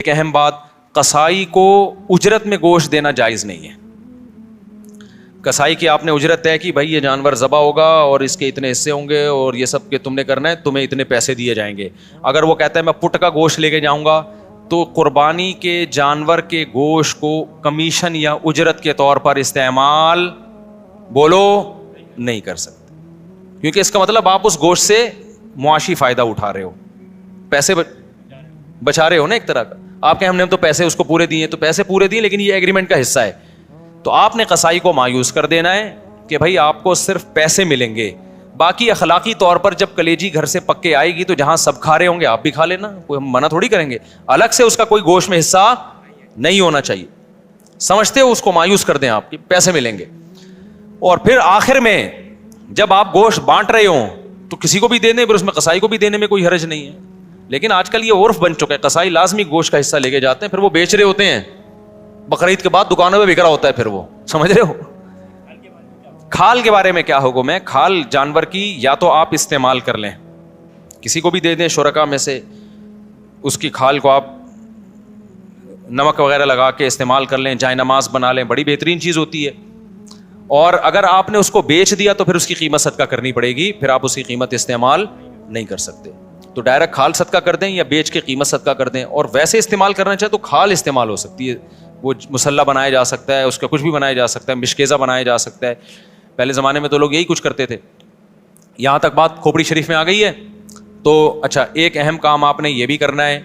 ایک اہم بات، قصائی کو اجرت میں گوشت دینا جائز نہیں ہے. قصائی کی آپ نے اجرت طے کی، بھائی یہ جانور ذبح ہوگا اور اس کے اتنے حصے ہوں گے اور یہ سب کہ تم نے کرنا ہے، تمہیں اتنے پیسے دیے جائیں گے. اگر وہ کہتا ہے میں پٹ کا گوشت لے کے جاؤں گا تو قربانی کے جانور کے گوشت کو کمیشن یا اجرت کے طور پر استعمال بولو نہیں کر سکتے، کیونکہ اس کا مطلب آپ اس گوشت سے معاشی فائدہ اٹھا رہے ہو، پیسے بچا رہے ہو نا ایک طرح کا. آپ کے ہم نے تو پیسے اس کو پورے دیے، تو پیسے پورے دیے لیکن یہ ایگریمنٹ کا حصہ ہے. تو آپ نے قصائی کو مایوس کر دینا ہے کہ بھائی آپ کو صرف پیسے ملیں گے، باقی اخلاقی طور پر جب کلیجی گھر سے پک کے آئے گی تو جہاں سب کھا رہے ہوں گے آپ بھی کھا لینا، کوئی ہم منع تھوڑی کریں گے. الگ سے اس کا کوئی گوشت میں حصہ نہیں ہونا چاہیے. سمجھتے ہو؟ اس کو مایوس کر دیں آپ کی پیسے ملیں گے. اور پھر آخر میں جب آپ گوشت بانٹ رہے ہوں تو کسی کو بھی دینے، پھر اس میں قصائی کو بھی دینے میں کوئی حرج نہیں ہے. لیکن آج کل یہ عرف بن چکا ہے، قصائی لازمی گوشت کا حصہ لے کے جاتے ہیں، پھر وہ بیچ رہے ہوتے ہیں بقرعید کے بعد دکانوں میں بک رہا ہوتا ہے. پھر وہ سمجھ رہے ہو. کھال کے بارے میں کیا حکم ہے؟ کھال جانور کی یا تو آپ استعمال کر لیں، کسی کو بھی دے دیں شرکا میں سے، اس کی کھال کو آپ نمک وغیرہ لگا کے استعمال کر لیں، جائے نماز بنا لیں، بڑی بہترین چیز ہوتی ہے. اور اگر آپ نے اس کو بیچ دیا تو پھر اس کی قیمت صدقہ کرنی پڑے گی، پھر آپ اس کی قیمت استعمال نہیں کر سکتے. تو ڈائریکٹ کھال صدقہ کر دیں یا بیچ کے قیمت صدقہ کر دیں. اور ویسے استعمال کرنا چاہے تو کھال استعمال ہو سکتی ہے، وہ مسلح بنایا جا سکتا ہے، اس کا کچھ بھی بنایا جا سکتا ہے، مشکیزہ بنایا جا سکتا ہے. پہلے زمانے میں تو لوگ یہی کچھ کرتے تھے. یہاں تک بات کھوپڑی شریف میں آ گئی ہے. تو اچھا، ایک اہم کام آپ نے یہ بھی کرنا ہے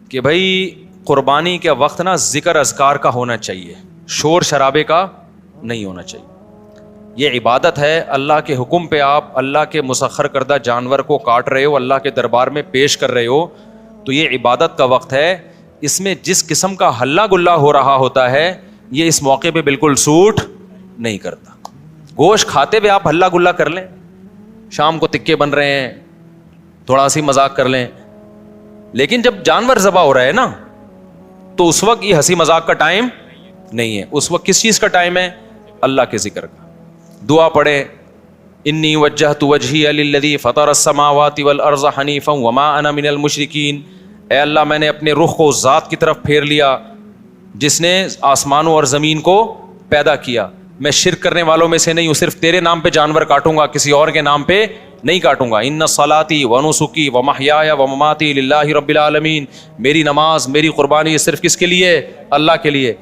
کہ بھائی قربانی کے وقت نا ذکر اذکار کا ہونا چاہیے، شور شرابے کا نہیں ہونا چاہیے. یہ عبادت ہے، اللہ کے حکم پہ آپ اللہ کے مسخر کردہ جانور کو کاٹ رہے ہو، اللہ کے دربار میں پیش کر رہے ہو، تو یہ عبادت کا وقت ہے. اس میں جس قسم کا ہلہ گلہ ہو رہا ہوتا ہے یہ اس موقع پہ بالکل سوٹ نہیں کرتا. گوشت کھاتے ہوئے آپ ہلہ گلہ کر لیں، شام کو تکے بن رہے ہیں تھوڑا سی مذاق کر لیں، لیکن جب جانور ذبح ہو رہا ہے نا تو اس وقت یہ ہنسی مذاق کا ٹائم نہیں ہے. اس وقت کس چیز کا ٹائم ہے؟ اللہ کے ذکر کا. دعا پڑھیں، انی وجہت وجہی للذی فطر السماوات والارض حنیفا وما انا من المشرکین. اے اللہ میں نے اپنے رخ کو ذات کی طرف پھیر لیا جس نے آسمانوں اور زمین کو پیدا کیا، میں شرک کرنے والوں میں سے نہیں ہوں. صرف تیرے نام پہ جانور کاٹوں گا، کسی اور کے نام پہ نہیں کاٹوں گا. ان صلاتی ونسکی ومحیایا ومماتی للہ رب العالمین. میری نماز، میری قربانی صرف کس کے لیے؟ اللہ کے لیے.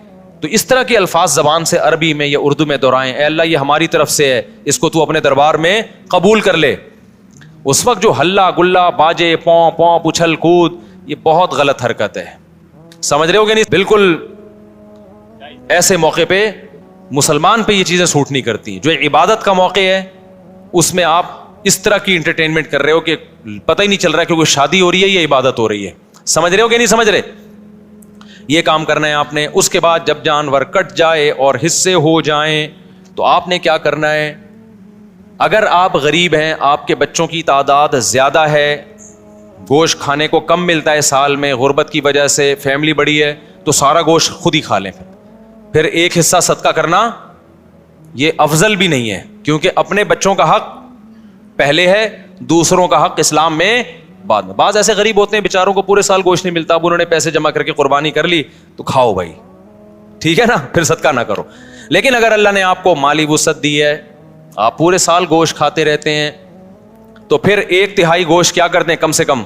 تو اس طرح کے الفاظ زبان سے عربی میں یا اردو میں دہرائیں، اے اللہ یہ ہماری طرف سے ہے، اس کو تو اپنے دربار میں قبول کر لے. اس وقت جو ہلہ گلہ، باجے، پوں پوں، اچھل کود، یہ بہت غلط حرکت ہے. سمجھ رہے ہو کہ نہیں؟ بالکل ایسے موقع پہ مسلمان پہ یہ چیزیں سوٹ نہیں کرتی. جو عبادت کا موقع ہے اس میں آپ اس طرح کی انٹرٹینمنٹ کر رہے ہو کہ پتہ ہی نہیں چل رہا کہ کوئی شادی ہو رہی ہے یا عبادت ہو رہی ہے. سمجھ رہے ہو کہ نہیں سمجھ رہے؟ یہ کام کرنا ہے آپ نے. اس کے بعد جب جانور کٹ جائے اور حصے ہو جائیں تو آپ نے کیا کرنا ہے؟ اگر آپ غریب ہیں، آپ کے بچوں کی تعداد زیادہ ہے، گوشت کھانے کو کم ملتا ہے سال میں غربت کی وجہ سے، فیملی بڑی ہے، تو سارا گوشت خود ہی کھا لیں. پھر ایک حصہ صدقہ کرنا یہ افضل بھی نہیں ہے، کیونکہ اپنے بچوں کا حق پہلے ہے، دوسروں کا حق اسلام میں بعد میں. بعض ایسے غریب ہوتے ہیں بیچاروں کو پورے سال گوشت نہیں ملتا، اب انہوں نے پیسے جمع کر کے قربانی کر لی تو کھاؤ بھائی، ٹھیک ہے نا، پھر صدقہ نہ کرو. لیکن اگر اللہ نے آپ کو مالی وسعت دی ہے، آپ پورے سال گوشت کھاتے رہتے ہیں، تو پھر 1/3 گوشت کیا کر دیں؟ کم سے کم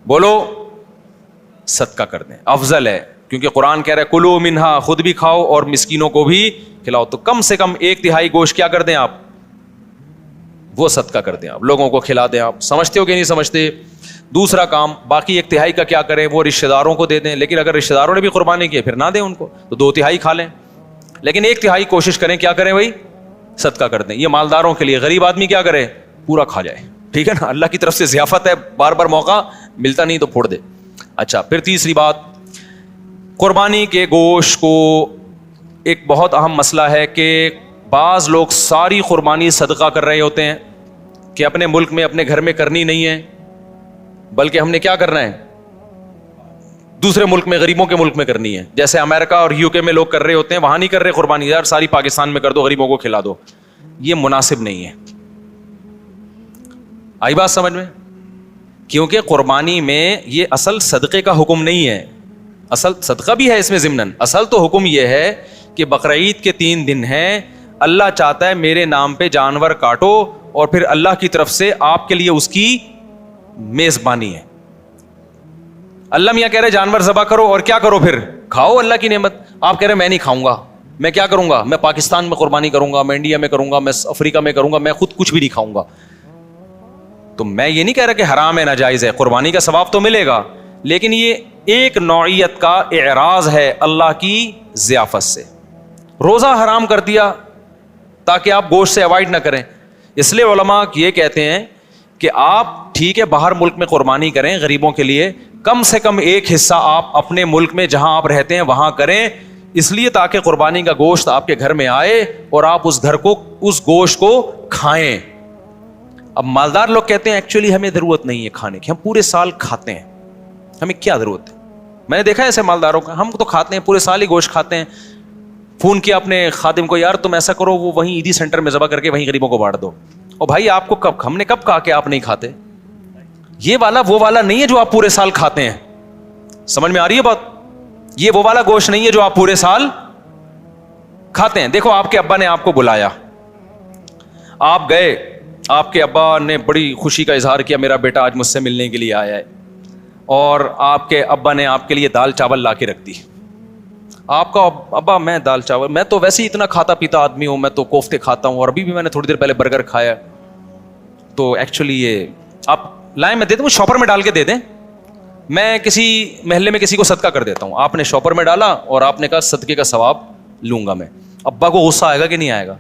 بولو صدقہ کر دیں، افضل ہے. کیونکہ قرآن کہہ رہا ہے کلوا منہا، خود بھی کھاؤ اور مسکینوں کو بھی کھلاؤ. تو کم سے کم 1/3 گوشت کیا کر دیں آپ؟ وہ صدقہ کر دیں، آپ لوگوں کو کھلا دیں. آپ سمجھتے ہو کہ نہیں سمجھتے؟ دوسرا کام، باقی 1/3 کا کیا کریں؟ وہ رشتہ داروں کو دے دیں. لیکن اگر رشتہ داروں نے بھی قربانی کی ہے پھر نہ دیں ان کو، تو 2/3 کھا لیں. لیکن 1/3 کوشش کریں کیا کریں بھائی؟ صدقہ کر دیں. یہ مالداروں کے لیے. غریب آدمی کیا کرے؟ پورا کھا جائے، ٹھیک ہے نا. اللہ کی طرف سے ضیافت ہے، بار بار موقع ملتا نہیں تو پھوڑ دے. اچھا، پھر تیسری بات، قربانی کے گوشت کو ایک بہت اہم مسئلہ ہے کہ بعض لوگ ساری قربانی صدقہ کر رہے ہوتے ہیں کہ اپنے ملک میں اپنے گھر میں کرنی نہیں ہے، بلکہ ہم نے کیا کرنا ہے؟ دوسرے ملک میں، غریبوں کے ملک میں کرنی ہے. جیسے امریکہ اور UK میں لوگ کر رہے ہوتے ہیں، وہاں نہیں کر رہے قربانی، یار ساری پاکستان میں کر دو، غریبوں کو کھلا دو. یہ مناسب نہیں ہے. آئی بات سمجھ میں؟ کیونکہ قربانی میں یہ اصل صدقے کا حکم نہیں ہے, اصل صدقہ بھی ہے اس میں ضمناً, اصل تو حکم یہ ہے کہ بقرعید کے 3 دن ہیں, اللہ چاہتا ہے میرے نام پہ جانور کاٹو اور پھر اللہ کی طرف سے آپ کے لیے اس کی میزبانی ہے. اللہ میاں کہہ رہے جانور ذبح کرو اور کیا کرو, پھر کھاؤ اللہ کی نعمت. آپ کہہ رہے میں نہیں کھاؤں گا, میں کیا کروں گا, میں پاکستان میں قربانی کروں گا, میں انڈیا میں کروں گا, میں افریقہ میں کروں گا, میں خود کچھ بھی نہیں کھاؤں گا. تو میں یہ نہیں کہہ رہا کہ حرام ہے, ناجائز ہے, قربانی کا ثواب تو ملے گا, لیکن یہ ایک نوعیت کا اعراض ہے اللہ کی ضیافت سے. روزہ حرام کر دیا تاکہ آپ گوشت سے اوائڈ نہ کریں. اس لیے علماء یہ کہتے ہیں کہ آپ ٹھیک ہے باہر ملک میں قربانی کریں غریبوں کے لیے, کم سے کم ایک حصہ آپ اپنے ملک میں جہاں آپ رہتے ہیں وہاں کریں, اس لیے تاکہ قربانی کا گوشت آپ کے گھر میں آئے اور آپ اس گھر کو اس گوشت کو کھائیں. اب مالدار لوگ کہتے ہیں ایکچولی ہمیں ضرورت نہیں ہے کھانے کی, ہم پورے سال کھاتے ہیں, ہمیں کیا ضرورت ہے. میں نے دیکھا ہے ایسے مالداروں کا, ہم تو کھاتے ہیں پورے سال ہی گوشت کھاتے ہیں. فون کیا اپنے خادم کو, یار تم ایسا کرو وہ وہیں عیدی سینٹر میں ذبح کر کے وہیں غریبوں کو بانٹ دو. اور بھائی آپ کو کب, ہم نے کب کہا کہ آپ نہیں کھاتے؟ یہ والا وہ والا نہیں ہے جو آپ پورے سال کھاتے ہیں, سمجھ میں آ رہی ہے بات؟ یہ وہ والا گوشت نہیں ہے جو آپ پورے سال کھاتے ہیں. دیکھو آپ کے ابا نے آپ کو بلایا, آپ گئے, آپ کے ابا نے بڑی خوشی کا اظہار کیا میرا بیٹا آج مجھ سے ملنے کے لیے آیا ہے, اور آپ کے ابا نے آپ کے لیے دال چاول لا کے رکھ دی. آپ کا ابا میں دال چاول, میں تو ویسے ہی اتنا کھاتا پیتا آدمی ہوں, میں تو کوفتے کھاتا ہوں, اور ابھی بھی میں نے تھوڑی دیر پہلے برگر کھایا, تو ایکچولی یہ آپ لائیں میں دے دوں, شاپر میں ڈال کے دے دیں, میں کسی محلے میں کسی کو صدقہ کر دیتا ہوں. آپ نے شاپر میں ڈالا اور آپ نے کہا صدقے کا ثواب لوں گا میں. ابا کو غصہ آئے گا کہ نہیں آئے گا؟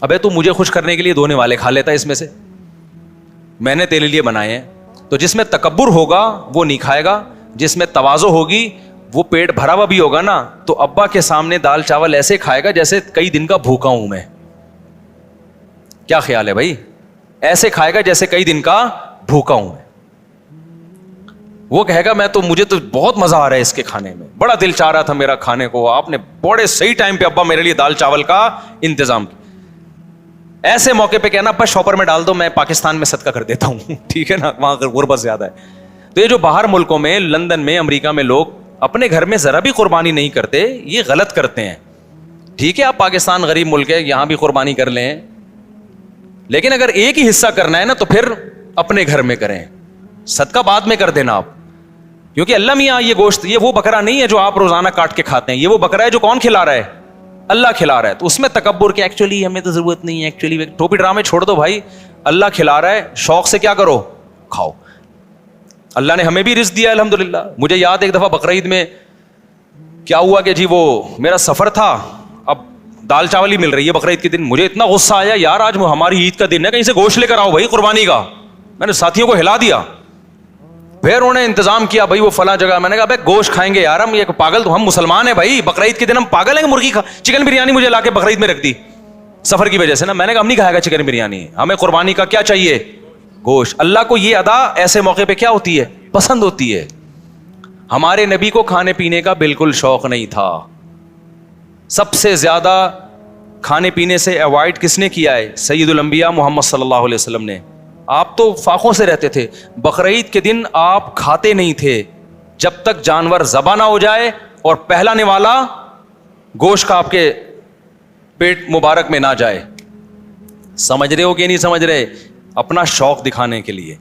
ابے تو مجھے خوش کرنے کے لیے دھونے والے کھا لیتا ہے اس میں سے, میں نے تیرے لیے بنائے ہیں. تو جس میں تکبر ہوگا وہ نہیں کھائے گا, جس میں تواضع ہوگی وہ پیٹ بھرا ہوا بھی ہوگا نا, تو ابا کے سامنے دال چاول ایسے کھائے گا جیسے کئی دن کا بھوکا ہوں میں. کیا خیال ہے بھائی؟ ایسے کھائے گا جیسے کئی دن کا بھوکا ہوں میں. وہ کہے گا میں تو, مجھے تو بہت مزہ آ رہا ہے اس کے کھانے میں, بڑا دل چاہ رہا تھا میرا کھانے کو, آپ نے بڑے صحیح ٹائم پہ ابا میرے لیے دال چاول کا انتظام کیا. ایسے موقع پہ کہنا ابا شاپر میں ڈال دو, میں پاکستان میں صدقہ کر دیتا ہوں, ٹھیک ہے نا, وہاں غربت زیادہ ہے. تو یہ جو باہر ملکوں میں, لندن میں, امریکہ میں لوگ اپنے گھر میں ذرا بھی قربانی نہیں کرتے, یہ غلط کرتے ہیں. ٹھیک ہے آپ پاکستان غریب ملک ہے, یہاں بھی قربانی کر لیں, لیکن اگر ایک ہی حصہ کرنا ہے نا تو پھر اپنے گھر میں کریں, صدقہ بعد میں کر دینا آپ. کیونکہ اللہ میاں یہ گوشت, یہ وہ بکرا نہیں ہے جو آپ روزانہ کاٹ کے کھاتے ہیں, یہ وہ بکرا ہے جو کون کھلا رہا ہے؟ اللہ کھلا رہا ہے. تو اس میں تکبر کہ ایکچولی ہمیں تو ضرورت نہیں ہے, ایکچولی ٹوپی ڈرامے چھوڑ دو بھائی, اللہ کھلا رہا ہے, شوق سے کیا کرو, کھاؤ. اللہ نے ہمیں بھی رزق دیا الحمدللہ. مجھے یاد ایک دفعہ بقرعید میں کیا ہوا کہ جی وہ میرا سفر تھا, اب دال چاول ہی مل رہی ہے بقرعید کے دن. مجھے اتنا غصہ آیا, یار آج ہماری عید کا دن ہے, کہیں سے گوشت لے کر آؤ بھائی قربانی کا. میں نے ساتھیوں کو ہلا دیا, پھر انہوں نے انتظام کیا بھائی وہ فلاں جگہ. میں نے کہا بھائی گوشت کھائیں گے یار, ہم یہ پاگل, تو ہم مسلمان ہیں بھائی, بقرعید کے دن ہم پاگل ہیں کہ مرغی چکن بریانی مجھے لا کے بقرعید میں رکھ دی سفر کی وجہ سے نا. میں نے کہا ہم نہیں کھائے گا چکن بریانی, ہمیں قربانی کا کیا چاہیے, گوشت. اللہ کو یہ ادا ایسے موقع پہ کیا ہوتی ہے, پسند ہوتی ہے. ہمارے نبی کو کھانے پینے کا بالکل شوق نہیں تھا. سب سے زیادہ کھانے پینے سے اوائڈ کس نے کیا ہے؟ سید الانبیاء محمد صلی اللہ علیہ وسلم نے. آپ تو فاقوں سے رہتے تھے. بقرعید کے دن آپ کھاتے نہیں تھے جب تک جانور ذبح نہ ہو جائے اور پہلا نوالا گوشت کا آپ کے پیٹ مبارک میں نہ جائے. سمجھ رہے ہو کہ نہیں سمجھ رہے؟ اپنا شوق دکھانے کے لیے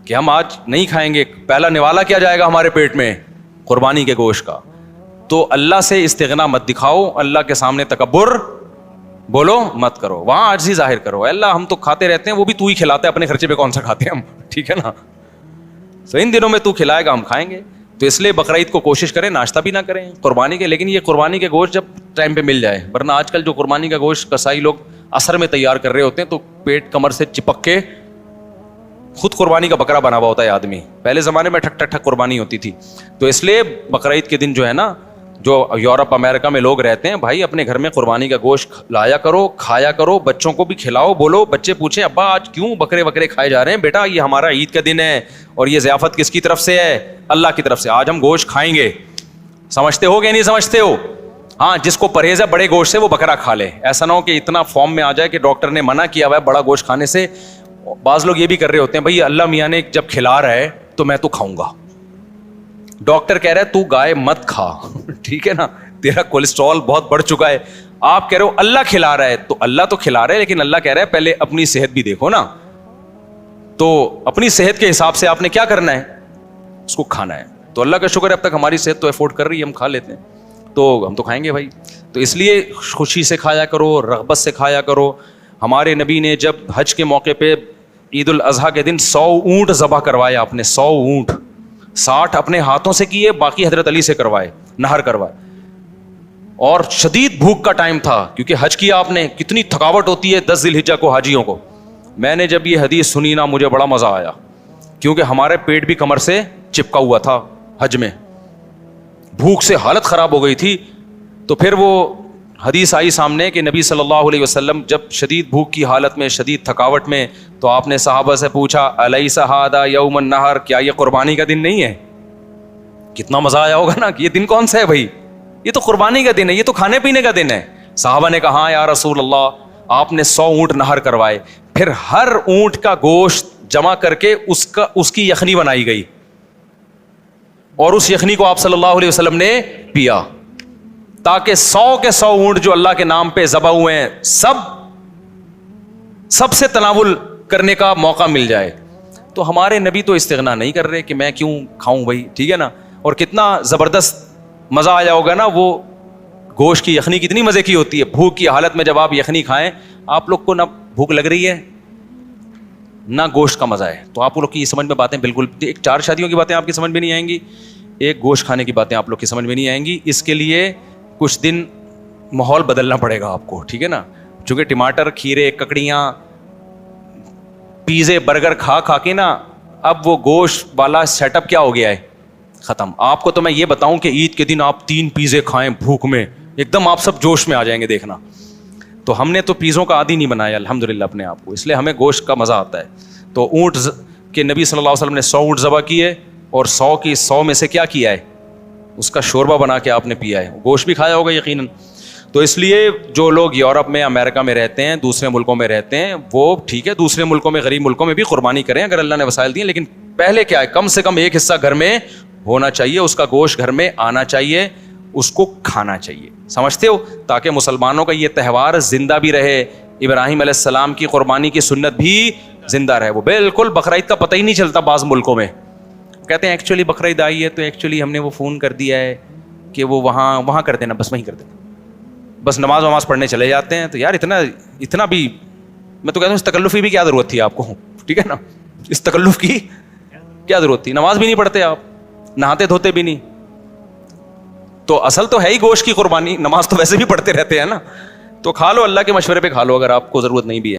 کہ ہم آج نہیں کھائیں گے, پہلا نوالا کیا جائے گا ہمارے پیٹ میں, قربانی کے گوشت کا. تو اللہ سے استغنا مت دکھاؤ, اللہ کے سامنے تکبر بولو مت کرو, وہاں عاجزی ظاہر کرو. اللہ ہم تو کھاتے رہتے ہیں, وہ بھی تو ہی کھلاتا ہے, اپنے خرچے پہ کون سا کھاتے ہیں ہم, ٹھیک ہے نا. تو ان دنوں میں تو کھلائے گا ہم کھائیں گے. تو اس لیے بقرعید کو کوشش کریں ناشتہ بھی نہ کریں قربانی کے, لیکن یہ قربانی کے گوشت جب ٹائم پہ مل جائے. ورنہ آج کل جو قربانی کا گوشت کسائی لوگ عصر میں تیار کر رہے ہوتے ہیں تو پیٹ کمر سے چپک کے خود قربانی کا بکرا بنا ہوا ہوتا ہے آدمی. پہلے زمانے میں ٹھک ٹھک ٹھک قربانی ہوتی تھی. تو اس لیے بقرعید کے دن جو ہے نا, جو یورپ امریکہ میں لوگ رہتے ہیں, بھائی اپنے گھر میں قربانی کا گوشت لایا کرو, کھایا کرو, بچوں کو بھی کھلاؤ. بولو, بچے پوچھیں ابا آج کیوں بکرے وکرے کھائے جا رہے ہیں؟ بیٹا یہ ہمارا عید کا دن ہے اور یہ ضیافت کس کی طرف سے ہے؟ اللہ کی طرف سے. آج ہم گوشت کھائیں گے. سمجھتے ہو کہ نہیں سمجھتے ہو؟ ہاں, جس کو پرہیز ہے بڑے گوشت سے وہ بکرا کھا لے. ایسا نہ ہو کہ اتنا فارم میں آ جائے کہ ڈاکٹر نے منع کیا ہوا ہے بڑا گوشت کھانے سے, بعض لوگ یہ بھی کر رہے ہوتے ہیں بھائی اللہ میاں نے جب کھلا رہا ہے تو میں تو کھاؤں گا. ڈاکٹر کہہ رہا ہے تو گائے مت کھا, ٹھیک ہے نا, تیرا کولیسٹرول بہت بڑھ چکا ہے. آپ کہہ رہے ہو اللہ کھلا رہا ہے, تو اللہ تو کھلا رہا ہے لیکن اللہ کہہ رہا ہے پہلے اپنی صحت بھی دیکھو نا. تو اپنی صحت کے حساب سے آپ نے کیا کرنا ہے, اس کو کھانا ہے. تو اللہ کا شکر ہے اب تک ہماری صحت تو افورڈ کر رہی ہے, ہم کھا لیتے ہیں, تو ہم تو کھائیں گے بھائی. تو اس لیے خوشی سے کھایا کرو, رغبت سے کھایا کرو. ہمارے نبی نے جب حج کے موقع پہ عید الاضحیٰ کے دن 100 اونٹ ذبح کروائے, آپ نے 100 اونٹ, 60 اپنے ہاتھوں سے کیے, باقی حضرت علی سے کروائے, نہر کروائے. اور شدید بھوک کا ٹائم تھا کیونکہ حج کیا آپ نے, کتنی تھکاوٹ ہوتی ہے 10 ذی الحجہ کو حاجیوں کو. میں نے جب یہ حدیث سنی نا مجھے بڑا مزہ آیا, کیونکہ ہمارے پیٹ بھی کمر سے چپکا ہوا تھا حج میں, بھوک سے حالت خراب ہو گئی تھی. تو پھر وہ حدیث آئی سامنے کہ نبی صلی اللہ علیہ وسلم جب شدید بھوک کی حالت میں, شدید تھکاوٹ میں, تو آپ نے صحابہ سے پوچھا الیس ھذا یوم النحر, کیا یہ قربانی کا دن نہیں ہے؟ کتنا مزہ آیا ہوگا نا کہ یہ دن کون سا ہے بھائی, یہ تو قربانی کا دن ہے, یہ تو کھانے پینے کا دن ہے. صحابہ نے کہا یا رسول اللہ, آپ نے 100 اونٹ نہر کروائے, پھر ہر اونٹ کا گوشت جمع کر کے اس کی یخنی بنائی گئی, اور اس یخنی کو آپ صلی اللہ علیہ وسلم نے پیا, تاکہ 100 کے 100 اونٹ جو اللہ کے نام پہ ذبح ہوئے ہیں سب سے تناول کرنے کا موقع مل جائے. تو ہمارے نبی تو استغنا نہیں کر رہے کہ میں کیوں کھاؤں بھائی, ٹھیک ہے نا. اور کتنا زبردست مزہ آیا ہوگا نا, وہ گوشت کی یخنی کتنی مزے کی ہوتی ہے. بھوک کی حالت میں جب آپ یخنی کھائیں, آپ لوگ کو نہ بھوک لگ رہی ہے نہ گوشت کا مزہ ہے, تو آپ لوگ کی سمجھ میں باتیں بالکل, ایک 4 شادیوں کی باتیں آپ کی سمجھ میں نہیں آئیں گی, ایک گوشت کھانے کی باتیں آپ لوگ کی سمجھ میں نہیں آئیں گی. اس کے لیے کچھ دن ماحول بدلنا پڑے گا آپ کو, ٹھیک ہے نا. چونکہ ٹماٹر, کھیرے, ککڑیاں, پیزے, برگر کھا کے نا اب وہ گوشت والا سیٹ اپ کیا ہو گیا ہے, ختم. آپ کو تو میں یہ بتاؤں کہ عید کے دن آپ 3 پیزے کھائیں بھوک میں, ایک دم آپ سب جوش میں آ جائیں گے, دیکھنا. تو ہم نے تو پیزوں کا عادی نہیں بنایا الحمدللہ اپنے آپ کو, اس لیے ہمیں گوشت کا مزہ آتا ہے. تو اونٹ کے نبی صلی اللہ علیہ وسلم نے 100 اونٹ ذبح کیے, اور 100 کی 100 میں سے کیا کیا ہے, اس کا شوربہ بنا کے آپ نے پیا ہے, گوشت بھی کھایا ہوگا یقیناً. تو اس لیے جو لوگ یورپ میں, امریکہ میں رہتے ہیں, دوسرے ملکوں میں رہتے ہیں, وہ ٹھیک ہے دوسرے ملکوں میں, غریب ملکوں میں بھی قربانی کریں اگر اللہ نے وسائل دیے, لیکن پہلے کیا ہے, کم سے کم ایک حصہ گھر میں ہونا چاہیے, اس کا گوشت گھر میں آنا چاہیے, اس کو کھانا چاہیے. سمجھتے ہو, تاکہ مسلمانوں کا یہ تہوار زندہ بھی رہے, ابراہیم علیہ السلام کی قربانی کی سنت بھی زندہ رہے. وہ بالکل بقرعید کا پتہ ہی نہیں چلتا بعض ملکوں میں, کہتے ہیں ایکچولی بقرعید آئی ہے تو ایکچولی ہم نے وہ فون کر دیا ہے کہ وہ وہاں کر دینا, بس وہیں کر دینا, بس نماز پڑھنے چلے جاتے ہیں. تو یار اتنا بھی, میں تو کہتا ہوں اس تکلف کی بھی کیا ضرورت تھی آپ کو, ٹھیک ہے نا, اس تکلف کی کیا ضرورت تھی. نماز بھی نہیں پڑھتے آپ, نہاتے دھوتے بھی نہیں, تو اصل تو ہے ہی گوشت کی قربانی, نماز تو ویسے بھی پڑھتے رہتے ہیں نا. تو کھا لو, اللہ کے مشورے پہ کھا لو اگر آپ کو ضرورت نہیں بھی ہے.